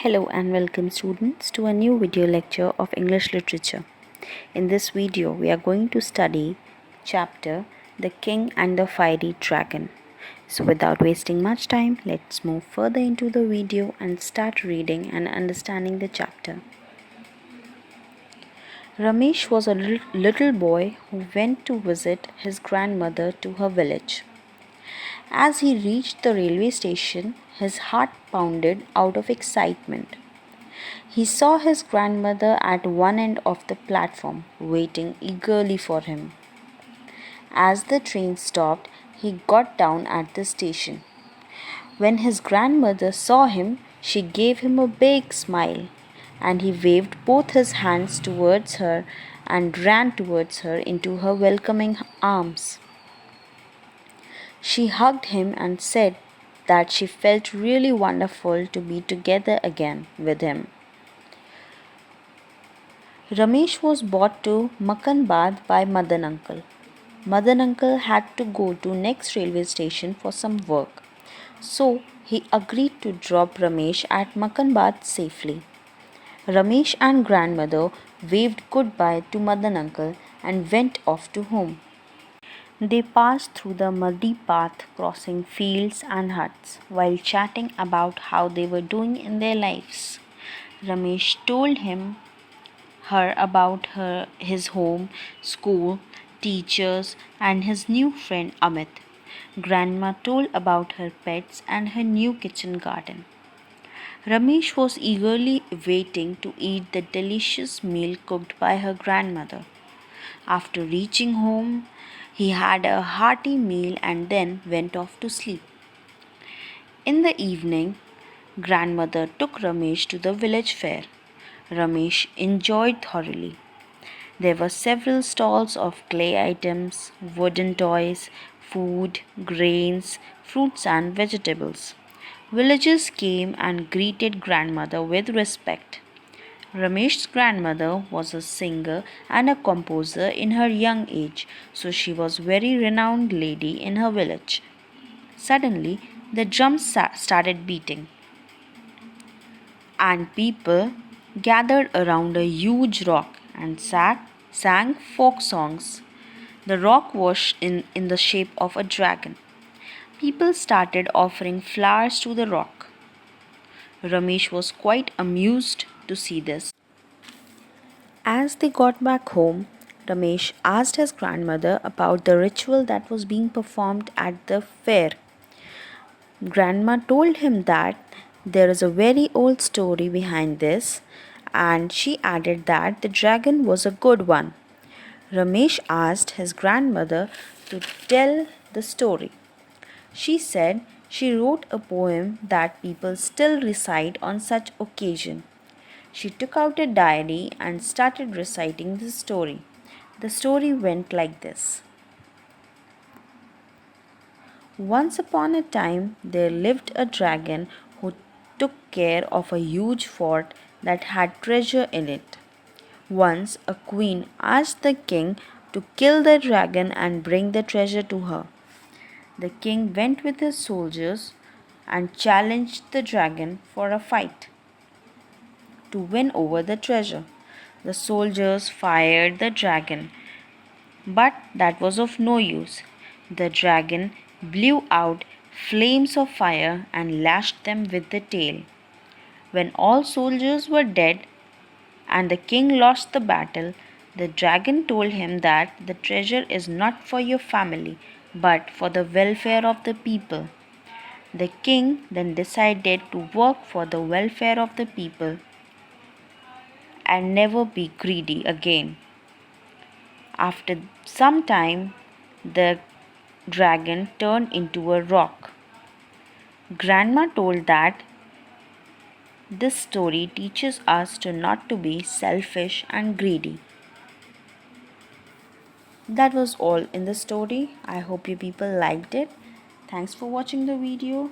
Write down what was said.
Hello and welcome students to a new video lecture of English literature. In this video we are going to study chapter The King and the Fiery Dragon. So without wasting much time, let's move further into the video and start reading and understanding the chapter. Ramesh was a little boy who went to visit his grandmother to her village. As he reached the railway station, his heart pounded out of excitement. He saw his grandmother at one end of the platform, waiting eagerly for him. As the train stopped, he got down at the station. When his grandmother saw him, she gave him a big smile, and he waved both his hands towards her and ran towards her into her welcoming arms. She hugged him and said that she felt really wonderful to be together again with him. Ramesh was brought to Makanbad by Madan uncle. Madan uncle had to go to next railway station for some work, so he agreed to drop Ramesh at Makanbad safely. Ramesh and grandmother waved goodbye to Madan uncle and went off to home. They passed through the muddy path, crossing fields and huts, while chatting about how they were doing in their lives. Ramesh told her about his home, school, teachers, and his new friend Amit. Grandma told about her pets and her new kitchen garden. Ramesh was eagerly waiting to eat the delicious meal cooked by her grandmother. After reaching home, he had a hearty meal and then went off to sleep. In the evening, grandmother took Ramesh to the village fair. Ramesh enjoyed thoroughly. There were several stalls of clay items, wooden toys, food, grains, fruits, and vegetables. Villagers came and greeted grandmother with respect. Ramesh's grandmother was a singer and a composer in her young age, so she was a very renowned lady in her village. Suddenly, the drums started beating, and people gathered around a huge rock and sang folk songs. The rock was in the shape of a dragon. People started offering flowers to the rock. Ramesh was quite amused to see this. As they got back home, Ramesh asked his grandmother about the ritual that was being performed at the fair. Grandma told him that there is a very old story behind this, and she added that the dragon was a good one. Ramesh asked his grandmother to tell the story. She said she wrote a poem that people still recite on such occasion. She took out a diary and started reciting the story. The story went like this. Once upon a time, there lived a dragon who took care of a huge fort that had treasure in it. Once, a queen asked the king to kill the dragon and bring the treasure to her. The king went with his soldiers and challenged the dragon for a fight to win over the treasure. The soldiers fired the dragon, but that was of no use. The dragon blew out flames of fire and lashed them with the tail. When all soldiers were dead and the king lost the battle, the dragon told him that the treasure is not for your family but for the welfare of the people. The king then decided to work for the welfare of the people and never be greedy again. After some time, the dragon turned into a rock. Grandma told that this story teaches us to not to be selfish and greedy. That was all in the story. I hope you people liked it. Thanks for watching the video.